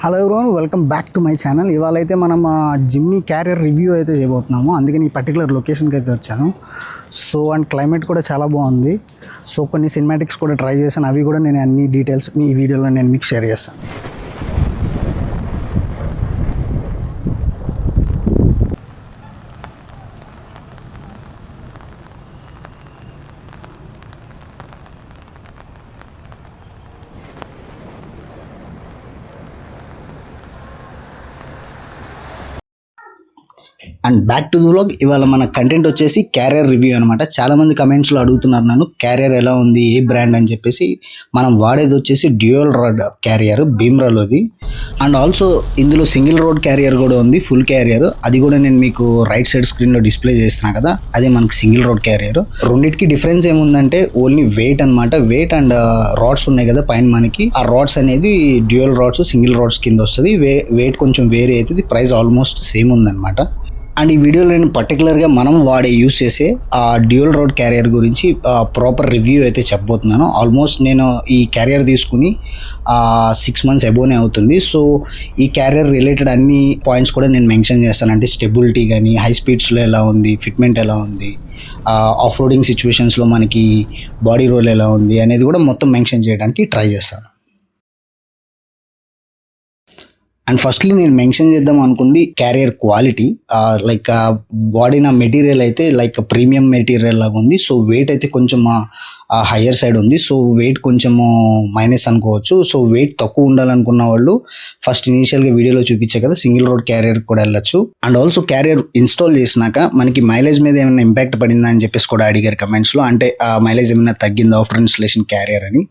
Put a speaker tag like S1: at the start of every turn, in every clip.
S1: Hello everyone, welcome back to my channel. ఇవాళ అయితే మనం జిమ్నీ క్యారియర్ రివ్యూ అయితే చేయబోతున్నాము. అందుకని ఈ పర్టికులర్ లొకేషన్కి అయితే వచ్చాను. సో అండ్ క్లైమేట్ కూడా చాలా బాగుంది. సో కొన్ని సినిమాటిక్స్ కూడా ట్రై చేశాను. అవి కూడా నేను అన్ని డీటెయిల్స్ ఈ వీడియోలో నేను మీకు షేర్ చేస్తాను. And back to the vlog. ఇవాళ మన కంటెంట్ వచ్చేసి క్యారియర్ రివ్యూ అనమాట. చాలామంది కమెంట్స్లో అడుగుతున్నారు నన్ను క్యారియర్ ఎలా ఉంది, ఏ బ్రాండ్ అని చెప్పేసి. మనం వాడేది వచ్చేసి డ్యూయల్ రోడ్ క్యారియర్, భీమ్రాలోది. అండ్ ఆల్సో ఇందులో సింగిల్ రోడ్ క్యారియర్ కూడా ఉంది, ఫుల్ క్యారియర్. అది కూడా నేను మీకు రైట్ సైడ్ స్క్రీన్లో డిస్ప్లే చేస్తున్నా కదా, అదే మనకి సింగిల్ రోడ్ క్యారియర్. రెండింటికి డిఫరెన్స్ ఏముందంటే ఓన్లీ వెయిట్ అనమాట. వెయిట్ అండ్ రాడ్స్ ఉన్నాయి కదా పైన మనకి, ఆ రాడ్స్ అనేది డ్యూయల్ రాడ్స్, సింగిల్ రాడ్స్ కింద వస్తుంది. వెయిట్ కొంచెం వేరే అవుతుంది, ప్రైస్ ఆల్మోస్ట్ సేమ్ ఉందన్నమాట. అండ్ ఈ వీడియోలో నేను పర్టికులర్గా మనం యూస్ చేసే ఆ డ్యూయల్ రోడ్ క్యారియర్ గురించి ప్రాపర్ రివ్యూ అయితే చెప్పబోతున్నాను. ఆల్మోస్ట్ నేను ఈ క్యారియర్ తీసుకుని 6 months అబోనే అవుతుంది. సో ఈ క్యారియర్ రిలేటెడ్ అన్ని పాయింట్స్ కూడా నేను మెన్షన్ చేస్తాను. అంటే స్టెబిలిటీ కానీ, హై స్పీడ్స్లో ఎలా ఉంది, ఫిట్మెంట్ ఎలా ఉంది, ఆఫ్ రోడింగ్ సిచ్యువేషన్స్లో మనకి బాడీ రోల్ ఎలా ఉంది అనేది కూడా మొత్తం మెన్షన్ చేయడానికి ట్రై చేస్తాను. అండ్ ఫస్ట్లీ నేను మెన్షన్ చేద్దాం అనుకుంది క్యారియర్ క్వాలిటీ. లైక్ వాడిన మెటీరియల్ అయితే లైక్ ప్రీమియం మెటీరియల్ లాగా ఉంది. సో వెయిట్ అయితే కొంచెం హయ్యర్ సైడ్ ఉంది. సో వెయిట్ కొంచెము మైనస్ అనుకోవచ్చు. సో వెయిట్ తక్కువ ఉండాలనుకున్న వాళ్ళు ఫస్ట్ ఇనీషియల్గా వీడియోలో చూపించే కదా సింగిల్ రోడ్ క్యారియర్ కూడా వెళ్ళొచ్చు. అండ్ ఆల్సో క్యారియర్ ఇన్స్టాల్ చేసినాక మనకి మైలేజ్ మీద ఏమైనా ఇంపాక్ట్ పడిందా అని చెప్పేసి కూడా అడిగారు కమెంట్స్లో. అంటే మైలేజ్ ఏమైనా తగ్గిందా ఆఫ్టర్ ఇన్స్టాలేషన్ క్యారియర్ అని.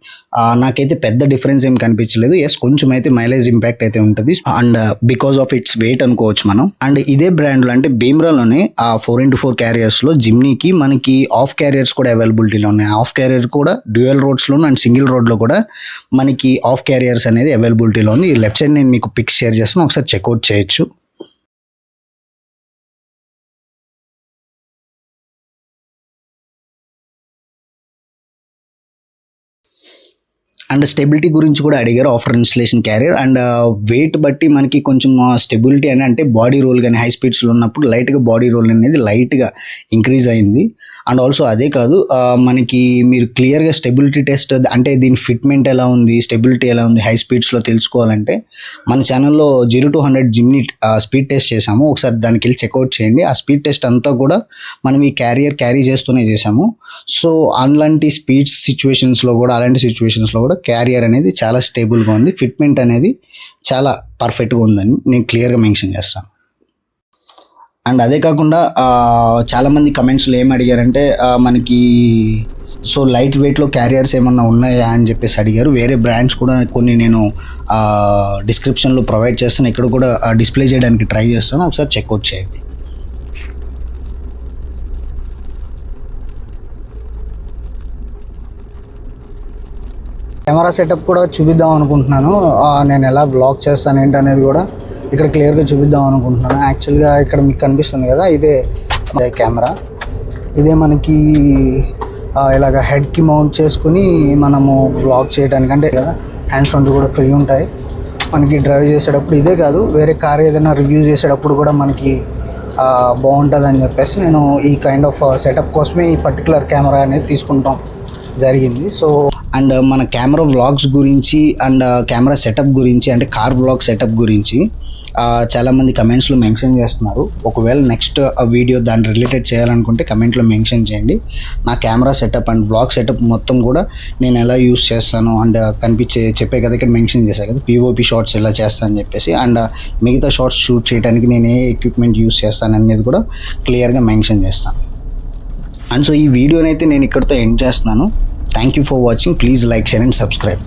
S1: నాకైతే పెద్ద డిఫరెన్స్ ఏం కనిపించలేదు. ఎస్, కొంచెం అయితే మైలేజ్ ఇంపాక్ట్ అయితే ఉంటుంది. And because of its weight అనుకోవచ్చు మనం. అండ్ ఇదే బ్రాండ్లో అంటే భీమ్రాలోనే ఆ 4x4 క్యారియర్స్లో జిమ్నీకి మనకి ఆఫ్ క్యారియర్స్ కూడా అవైలబిలిటీలో ఉన్నాయి. ఆఫ్ క్యారియర్ కూడా డ్యూయల్ రోడ్స్లో అండ్ సింగిల్ రోడ్లో కూడా మనకి ఆఫ్ క్యారియర్స్ అనేది అవైలబిలిటీలో ఉంది. ఈ లెఫ్ట్ సైడ్ నేను మీకు పిక్స్ షేర్ చేస్తాను, ఒకసారి చెక్అవుట్ చేయొచ్చు. అండ్ స్టెబిలిటీ గురించి కూడా అడిగారు after installation carrier. And weight బట్టి మనకి కొంచెం స్టెబిలిటీ అని అంటే బాడీ రోల్ కానీ హై స్పీడ్స్లో ఉన్నప్పుడు లైట్గా బాడీ రోల్ అనేది లైట్గా ఇంక్రీజ్ అయింది. అండ్ ఆల్సో అదే కాదు, మనకి మీరు క్లియర్గా స్టెబిలిటీ టెస్ట్ అంటే దీని ఫిట్మెంట్ ఎలా ఉంది, స్టెబిలిటీ ఎలా ఉంది హై స్పీడ్స్లో తెలుసుకోవాలంటే మన ఛానల్లో 0 to 100 జిమ్నీ స్పీడ్ టెస్ట్ చేసాము. ఒకసారి దానికి వెళ్ళి చెక్అవుట్ చేయండి. ఆ స్పీడ్ టెస్ట్ అంతా కూడా మనం ఈ క్యారీ చేస్తూనే చేసాము. సో అలాంటి స్పీడ్స్ సిచ్యువేషన్స్లో కూడా క్యారియర్ అనేది చాలా స్టేబుల్గా ఉంది. ఫిట్మెంట్ అనేది చాలా పర్ఫెక్ట్గా ఉందని నేను క్లియర్గా మెన్షన్ చేస్తాను. అండ్ అదే కాకుండా చాలామంది కమెంట్స్లో ఏం అడిగారంటే మనకి సో లైట్ వెయిట్లో క్యారియర్స్ ఏమన్నా ఉన్నాయా అని చెప్పేసి అడిగారు. వేరే బ్రాండ్స్ కూడా కొన్ని నేను డిస్క్రిప్షన్లో ప్రొవైడ్ చేస్తాను, ఇక్కడ కూడా డిస్ప్లే చేయడానికి ట్రై చేస్తాను, ఒకసారి చెక్అవుట్ చేయండి. కెమెరా సెటప్ కూడా చూపిద్దాం అనుకుంటున్నాను. నేను ఎలా బ్లాగ్ చేస్తాను ఏంటి అనేది కూడా ఇక్కడ క్లియర్గా చూపిద్దాం అనుకుంటున్నాను. యాక్చువల్గా ఇక్కడ మీకు కనిపిస్తుంది కదా, ఇదే కెమెరా. ఇదే మనకి ఇలాగ హెడ్కి మౌంట్ చేసుకుని మనము బ్లాగ్ చేయడానికి, అంటే కదా హ్యాండ్స్ ఫ్రంట్ కూడా ఫ్రీ ఉంటాయి మనకి డ్రైవ్ చేసేటప్పుడు. ఇదే కాదు, వేరే కార్ ఏదైనా రివ్యూ చేసేటప్పుడు కూడా మనకి బాగుంటుంది అని చెప్పేసి నేను ఈ కైండ్ ఆఫ్ సెటప్ కోసమే ఈ పర్టికులర్ కెమెరా అనేది తీసుకుంటాం జరిగింది. సో అండ్ మన కెమెరా వ్లాగ్స్ గురించి అండ్ కెమెరా సెటప్ గురించి అంటే కార్ వ్లాగ్ సెటప్ గురించి చాలామంది కమెంట్స్లో మెన్షన్ చేస్తున్నారు. ఒకవేళ నెక్స్ట్ వీడియో దాన్ని రిలేటెడ్ చేయాలనుకుంటే కమెంట్లో మెన్షన్ చేయండి. నా camera setup and vlog setup మొత్తం కూడా నేను ఎలా యూస్ చేస్తాను అండ్ చెప్పే కదా ఇక్కడ మెన్షన్ చేశాను కదా, పిఓపి షార్ట్స్ ఎలా చేస్తానని చెప్పేసి. అండ్ మిగతా షార్ట్స్ షూట్ చేయడానికి నేను ఏ ఎక్విప్మెంట్ యూస్ చేస్తాను అనేది కూడా క్లియర్గా మెన్షన్ చేస్తాను. అండ్ సో ఈ వీడియోనైతే నేను ఇక్కడితో ఎండ్ చేస్తున్నాను. Thank you for watching. Please like, share and subscribe.